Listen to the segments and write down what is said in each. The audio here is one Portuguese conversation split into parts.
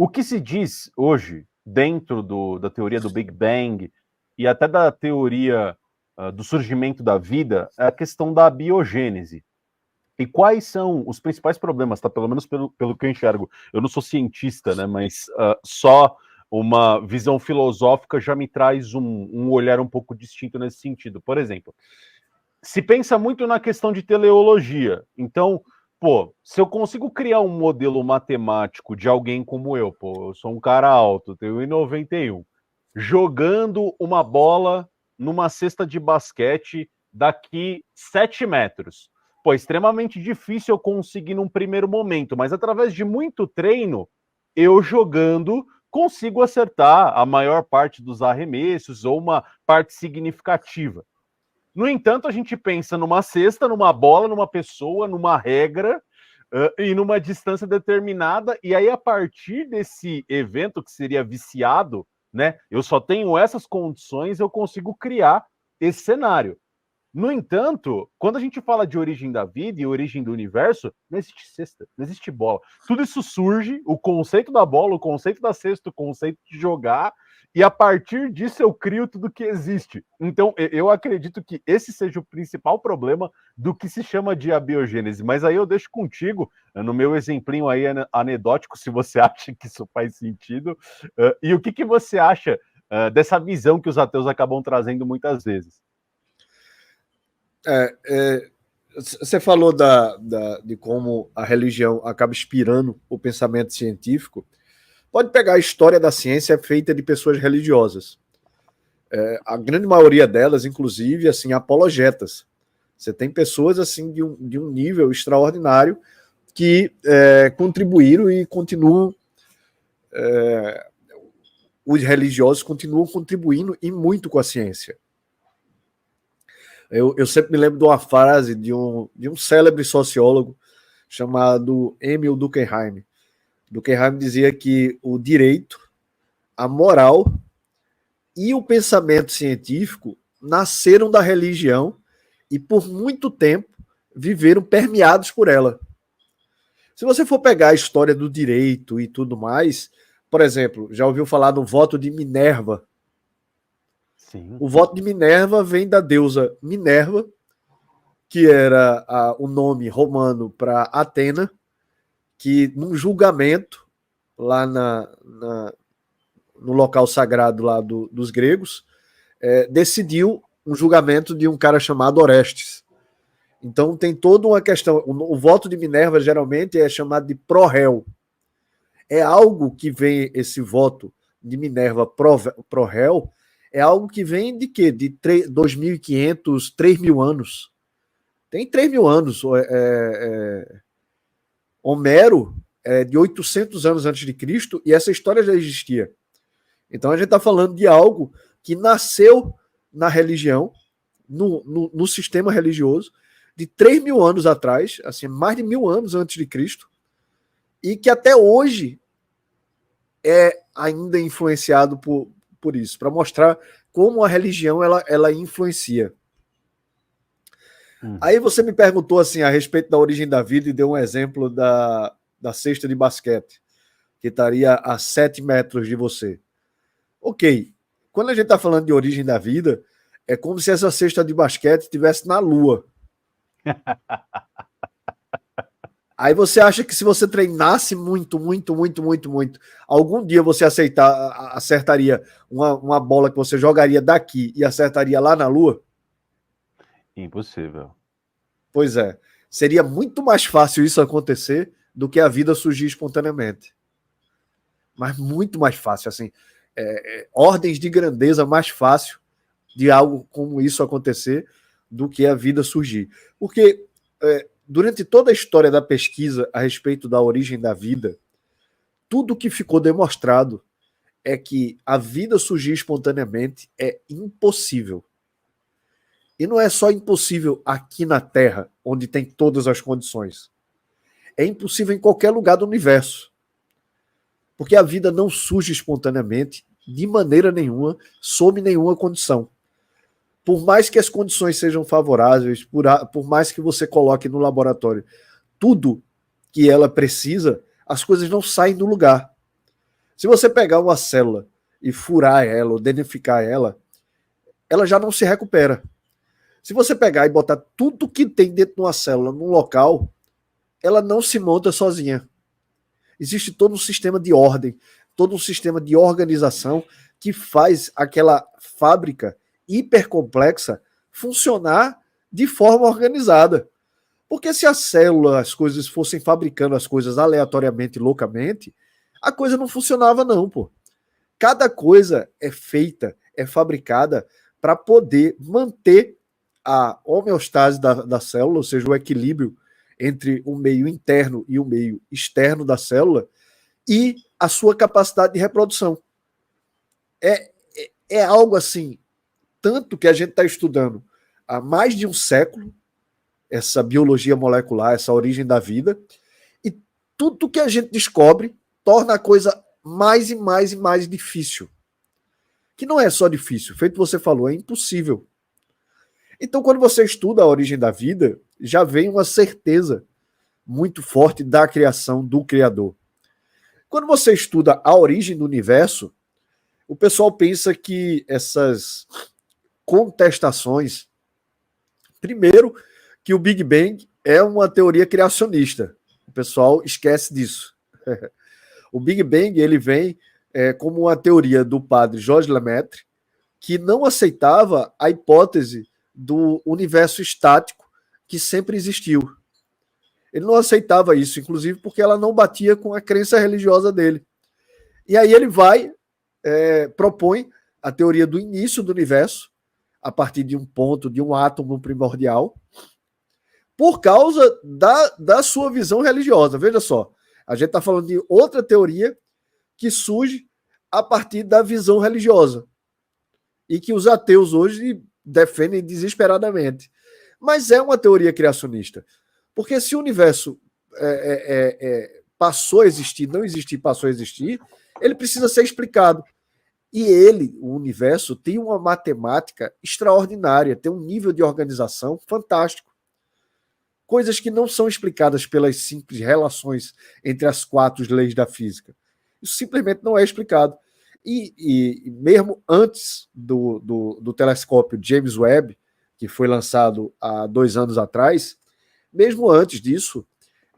O que se diz hoje, dentro da teoria do Big Bang e até da teoria do surgimento da vida, é a questão da biogênese. E quais são os principais problemas, tá? Pelo menos pelo que eu enxergo. Eu não sou cientista, né? Mas só uma visão filosófica já me traz um olhar um pouco distinto nesse sentido. Por exemplo, se pensa muito na questão de teleologia. Então, pô, se eu consigo criar um modelo matemático de alguém como eu, pô, eu sou um cara alto, tenho 1,91, jogando uma bola numa cesta de basquete daqui 7 metros. Pô, é extremamente difícil eu conseguir num primeiro momento, mas através de muito treino, eu jogando consigo acertar a maior parte dos arremessos ou uma parte significativa. No entanto, a gente pensa numa cesta, numa bola, numa pessoa, numa regra e numa distância determinada, e aí a partir desse evento que seria viciado, né? Eu só tenho essas condições, eu consigo criar esse cenário. No entanto, quando a gente fala de origem da vida e origem do universo, não existe cesta, não existe bola. Tudo isso surge, o conceito da bola, o conceito da cesta, o conceito de jogar, e a partir disso eu crio tudo que existe. Então, eu acredito que esse seja o principal problema do que se chama de abiogênese. Mas aí eu deixo contigo, no meu exemplinho aí anedótico, se você acha que isso faz sentido, e o que você acha dessa visão que os ateus acabam trazendo muitas vezes. Você falou de como a religião acaba inspirando o pensamento científico. Pode pegar a história da ciência feita de pessoas religiosas. A grande maioria delas, inclusive, assim, apologetas. Você tem pessoas assim de um nível extraordinário que contribuíram e continuam. Os religiosos continuam contribuindo e muito com a ciência. Eu sempre me lembro de uma frase de um célebre sociólogo chamado Emil Durkheim. Durkheim dizia que o direito, a moral e o pensamento científico nasceram da religião e por muito tempo viveram permeados por ela. Se você for pegar a história do direito e tudo mais, por exemplo, já ouviu falar do voto de Minerva? Sim. O voto de Minerva vem da deusa Minerva, que era o nome romano para Atena, que num julgamento lá no local sagrado lá dos gregos, decidiu um julgamento de um cara chamado Orestes. Então tem toda uma questão. O voto de Minerva geralmente é chamado de pró-réu. É algo que vem, esse voto de Minerva pró-réu, é algo que vem de quê? De 2.500, 3.000 anos. Tem 3.000 anos. Homero é de 800 anos antes de Cristo e essa história já existia. Então a gente está falando de algo que nasceu na religião, no sistema religioso, de 3.000 anos atrás, assim, mais de 1.000 anos antes de Cristo, e que até hoje é ainda influenciado por isso, para mostrar como a religião ela influencia. Aí você me perguntou assim a respeito da origem da vida e deu um exemplo da cesta de basquete, que estaria a 7 metros de você. Ok, quando a gente está falando de origem da vida, é como se essa cesta de basquete estivesse na Lua. Aí você acha que se você treinasse muito, algum dia você acertaria uma bola que você jogaria daqui e acertaria lá na Lua? Impossível. Pois é. Seria muito mais fácil isso acontecer do que a vida surgir espontaneamente. Mas muito mais fácil, assim. Ordens de grandeza mais fácil de algo como isso acontecer do que a vida surgir. Porque durante toda a história da pesquisa a respeito da origem da vida, tudo que ficou demonstrado é que a vida surgir espontaneamente é impossível. E não é só impossível aqui na Terra, onde tem todas as condições. É impossível em qualquer lugar do universo. Porque a vida não surge espontaneamente, de maneira nenhuma, sob nenhuma condição. Por mais que as condições sejam favoráveis, por mais que você coloque no laboratório tudo que ela precisa, as coisas não saem do lugar. Se você pegar uma célula e furar ela, ou danificar ela, ela já não se recupera. Se você pegar e botar tudo que tem dentro de uma célula num local, ela não se monta sozinha. Existe todo um sistema de ordem, todo um sistema de organização que faz aquela fábrica hipercomplexa funcionar de forma organizada. Porque se a célula, as coisas fossem fabricando as coisas aleatoriamente, loucamente, a coisa não funcionava não, pô. Cada coisa é feita, é fabricada para poder manter a homeostase da célula, ou seja, o equilíbrio entre o meio interno e o meio externo da célula e a sua capacidade de reprodução. É algo assim, tanto que a gente está estudando há mais de um século, essa biologia molecular, essa origem da vida, e tudo que a gente descobre torna a coisa mais e mais e mais difícil. Que não é só difícil, feito você falou, é impossível. Então, quando você estuda a origem da vida, já vem uma certeza muito forte da criação do Criador. Quando você estuda a origem do universo, o pessoal pensa que essas contestações, primeiro, que o Big Bang é uma teoria criacionista. O pessoal esquece disso. O Big Bang ele vem como uma teoria do padre Georges Lemaitre, que não aceitava a hipótese do universo estático que sempre existiu. Ele não aceitava isso, inclusive porque ela não batia com a crença religiosa dele. E aí ele propõe a teoria do início do universo, a partir de um ponto, de um átomo primordial, por causa da sua visão religiosa. Veja só, a gente está falando de outra teoria que surge a partir da visão religiosa e que os ateus hoje defendem desesperadamente. Mas é uma teoria criacionista. Porque se o universo passou a existir, não existir, passou a existir, ele precisa ser explicado. E o universo, tem uma matemática extraordinária, tem um nível de organização fantástico. Coisas que não são explicadas pelas simples relações entre as 4 leis da física. Isso simplesmente não é explicado. E mesmo antes do telescópio James Webb, que foi lançado há 2 anos atrás, mesmo antes disso,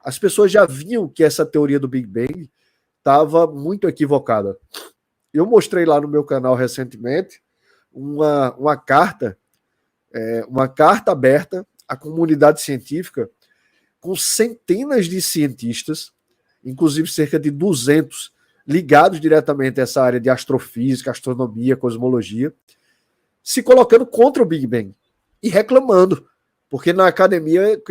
as pessoas já viam que essa teoria do Big Bang estava muito equivocada. Eu mostrei lá no meu canal recentemente uma carta aberta à comunidade científica com centenas de cientistas, inclusive cerca de 200 ligados diretamente a essa área de astrofísica, astronomia, cosmologia, se colocando contra o Big Bang e reclamando, porque na academia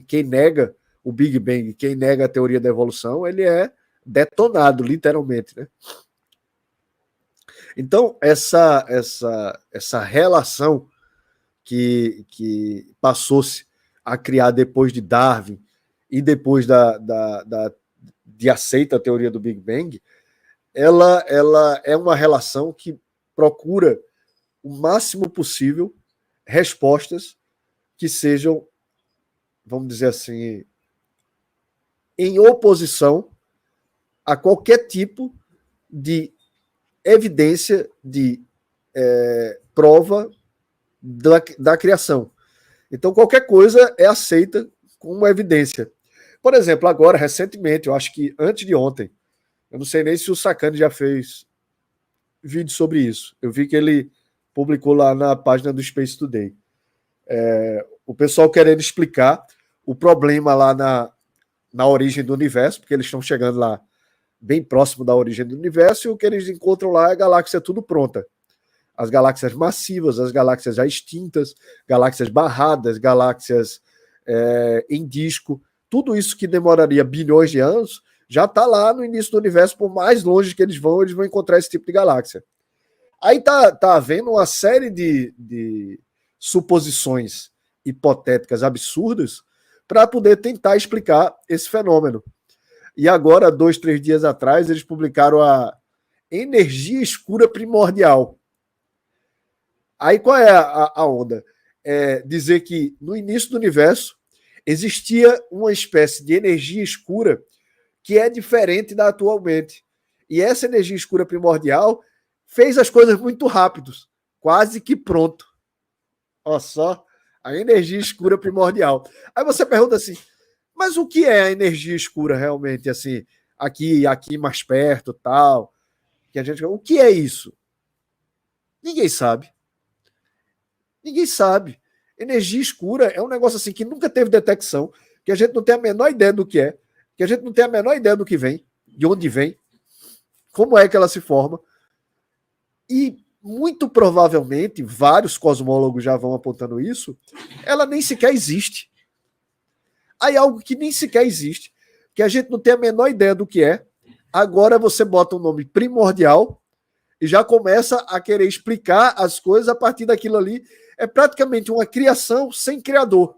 quem nega o Big Bang, quem nega a teoria da evolução, ele é detonado, literalmente, né? Então, essa relação que passou-se a criar depois de Darwin e depois de aceita a teoria do Big Bang, ela é uma relação que procura o máximo possível respostas que sejam, vamos dizer assim, em oposição a qualquer tipo de evidência de prova da criação. Então, qualquer coisa é aceita como evidência. Por exemplo, agora, recentemente, eu acho que antes de ontem, eu não sei nem se o Sacani já fez vídeo sobre isso. Eu vi que ele publicou lá na página do Space Today. O pessoal querendo explicar o problema lá na origem do universo, porque eles estão chegando lá bem próximo da origem do universo, e o que eles encontram lá é a galáxia tudo pronta. As galáxias massivas, as galáxias já extintas, galáxias barradas, galáxias em disco, tudo isso que demoraria bilhões de anos, já está lá no início do universo, por mais longe que eles vão encontrar esse tipo de galáxia. Aí tá havendo uma série de suposições hipotéticas absurdas para poder tentar explicar esse fenômeno. E agora, 2, 3 dias atrás, eles publicaram a energia escura primordial. Aí qual é a onda? É dizer que no início do universo existia uma espécie de energia escura que é diferente da atualmente. E essa energia escura primordial fez as coisas muito rápidos, quase que pronto. Olha só, a energia escura primordial. Aí você pergunta assim, mas o que é a energia escura realmente, assim, aqui mais perto, tal, que a gente, o que é isso? Ninguém sabe. Ninguém sabe. Energia escura é um negócio assim que nunca teve detecção, que a gente não tem a menor ideia do que é, que a gente não tem a menor ideia do que vem, de onde vem, como é que ela se forma. E muito provavelmente, vários cosmólogos já vão apontando isso, ela nem sequer existe. Aí algo que nem sequer existe, que a gente não tem a menor ideia do que é, agora você bota um nome primordial e já começa a querer explicar as coisas a partir daquilo ali. É praticamente uma criação sem criador.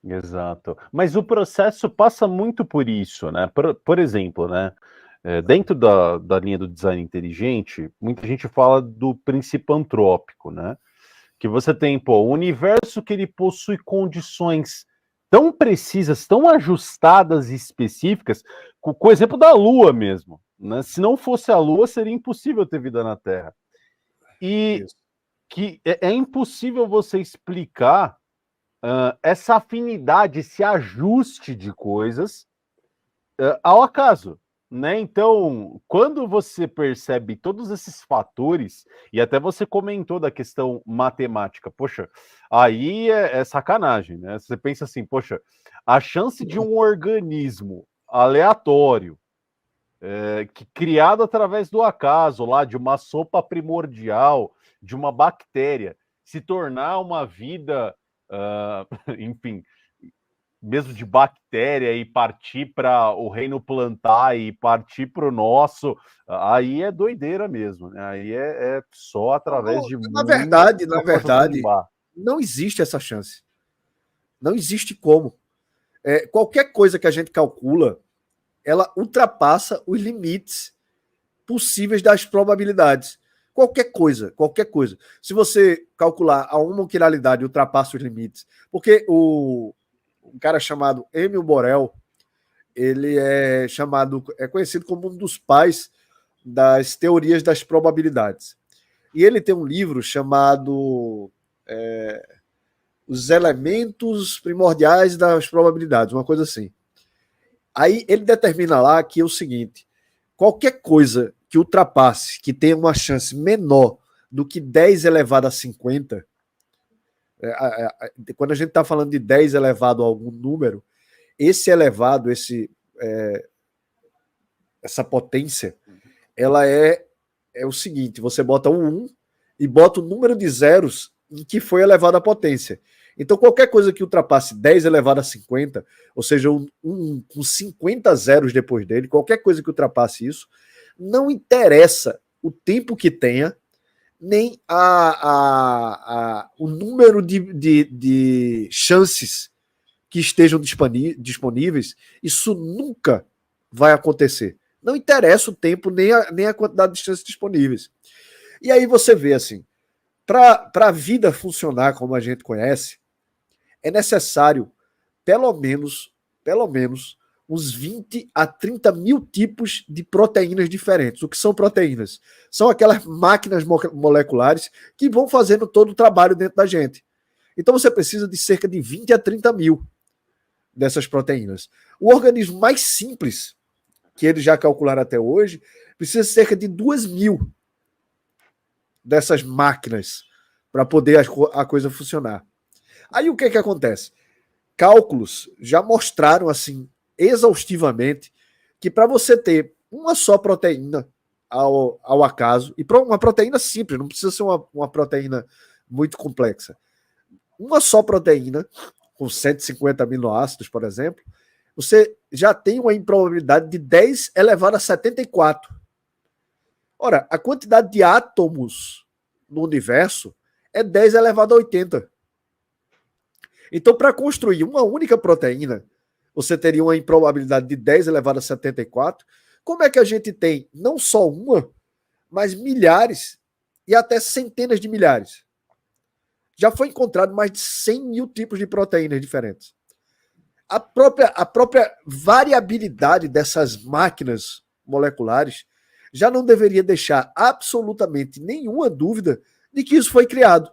Exato. Mas o processo passa muito por isso, né? Por exemplo, né? Dentro da linha do design inteligente, muita gente fala do princípio antrópico, né? Que você tem, pô, o universo que ele possui condições tão precisas, tão ajustadas e específicas, com o exemplo da Lua mesmo, né? Se não fosse a Lua, seria impossível ter vida na Terra. E Isso. que é impossível você explicar essa afinidade, esse ajuste de coisas ao acaso, né? Então, quando você percebe todos esses fatores, e até você comentou da questão matemática, poxa, aí é sacanagem, né? Você pensa assim, poxa, a chance de um organismo aleatório, criado através do acaso, lá de uma sopa primordial, de uma bactéria, se tornar uma vida, enfim, mesmo de bactéria e partir para o reino plantar e partir para o nosso, aí é doideira mesmo, né? Aí é só através de Na muita verdade, na força verdade, tarimbar. não existe essa chance. Não existe como. Qualquer coisa que a gente calcula, ela ultrapassa os limites possíveis das probabilidades. Qualquer coisa, qualquer coisa. Se você calcular a homoquiralidade ultrapassa os limites, porque um cara chamado Emil Borel, ele é conhecido como um dos pais das teorias das probabilidades. E ele tem um livro chamado Os Elementos Primordiais das Probabilidades, uma coisa assim. Aí ele determina lá que é o seguinte: qualquer coisa que ultrapasse, que tenha uma chance menor do que 10 elevado a 50, quando a gente está falando de 10 elevado a algum número, esse elevado, essa potência, ela é o seguinte: você bota um 1 e bota o número de zeros em que foi elevado a potência. Então, qualquer coisa que ultrapasse 10 elevado a 50, ou seja, com 50 zeros depois dele, qualquer coisa que ultrapasse isso, não interessa o tempo que tenha, nem o número de chances que estejam disponíveis, isso nunca vai acontecer. Não interessa o tempo, nem a quantidade de chances disponíveis. E aí você vê assim, para a vida funcionar como a gente conhece, é necessário pelo menos uns 20 a 30 mil tipos de proteínas diferentes. O que são proteínas? São aquelas máquinas moleculares que vão fazendo todo o trabalho dentro da gente. Então você precisa de cerca de 20 a 30 mil dessas proteínas. O organismo mais simples, que eles já calcularam até hoje, precisa de cerca de 2.000 dessas máquinas para poder a coisa funcionar. Aí o que acontece? Cálculos já mostraram assim exaustivamente que para você ter uma só proteína ao acaso, e para uma proteína simples, não precisa ser uma proteína muito complexa, uma só proteína com 150 aminoácidos, por exemplo, você já tem uma improbabilidade de 10 elevado a 74. Ora, a quantidade de átomos no universo é 10 elevado a 80. Então, para construir uma única proteína, você teria uma improbabilidade de 10 elevado a 74. Como é que a gente tem não só uma, mas milhares e até centenas de milhares? Já foi encontrado mais de 100 mil tipos de proteínas diferentes. A própria variabilidade dessas máquinas moleculares, já não deveria deixar absolutamente nenhuma dúvida de que isso foi criado.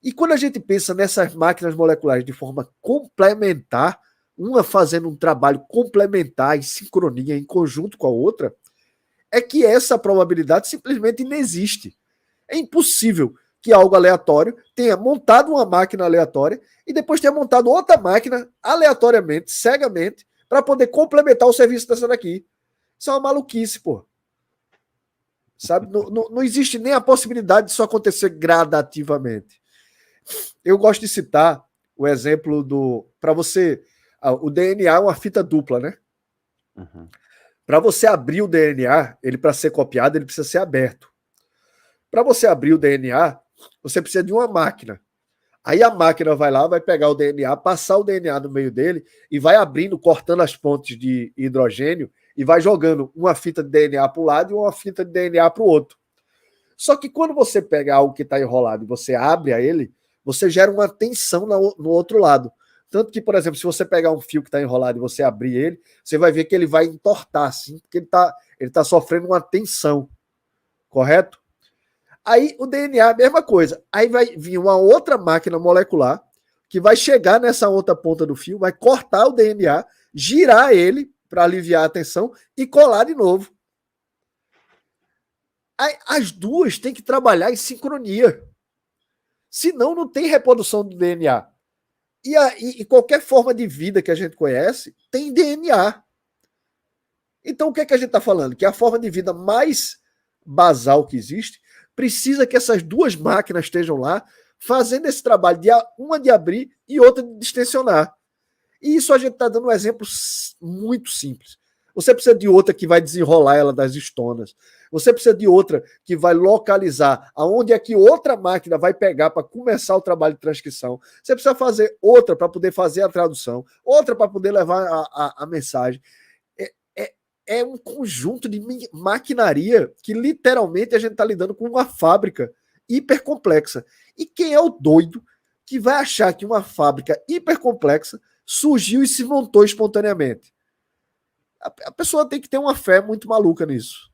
E quando a gente pensa nessas máquinas moleculares de forma complementar, uma fazendo um trabalho complementar, em sincronia, em conjunto com a outra, é que essa probabilidade simplesmente não existe. É impossível que algo aleatório tenha montado uma máquina aleatória e depois tenha montado outra máquina aleatoriamente, cegamente, para poder complementar o serviço dessa daqui. Isso é uma maluquice, pô. Sabe? Não existe nem a possibilidade disso acontecer gradativamente. Eu gosto de citar o exemplo do... Para você... O DNA é uma fita dupla, né? Uhum. Para você abrir o DNA, ele para ser copiado, ele precisa ser aberto. Para você abrir o DNA, você precisa de uma máquina. Aí a máquina vai lá, vai pegar o DNA, passar o DNA no meio dele e vai abrindo, cortando as pontes de hidrogênio e vai jogando uma fita de DNA para um lado e uma fita de DNA para o outro. Só que quando você pega algo que está enrolado e você abre a ele, você gera uma tensão no outro lado. Tanto que, por exemplo, se você pegar um fio que está enrolado e você abrir ele, você vai ver que ele vai entortar, assim, porque ele tá sofrendo uma tensão. Correto? Aí o DNA, a mesma coisa. Aí vai vir uma outra máquina molecular que vai chegar nessa outra ponta do fio, vai cortar o DNA, girar ele para aliviar a tensão e colar de novo. Aí, as duas têm que trabalhar em sincronia. Senão não tem reprodução do DNA. E qualquer forma de vida que a gente conhece tem DNA. Então o que é que a gente está falando? Que a forma de vida mais basal que existe precisa que essas duas máquinas estejam lá fazendo esse trabalho, uma de abrir e outra de distensionar. E isso a gente está dando um exemplo muito simples. Você precisa de outra que vai desenrolar ela das estonas. Você precisa de outra que vai localizar aonde é que outra máquina vai pegar para começar o trabalho de transcrição. Você precisa fazer outra para poder fazer a tradução, outra para poder levar a mensagem. É um conjunto de maquinaria que literalmente a gente está lidando com uma fábrica hipercomplexa. E quem é o doido que vai achar que uma fábrica hipercomplexa surgiu e se montou espontaneamente? A pessoa tem que ter uma fé muito maluca nisso.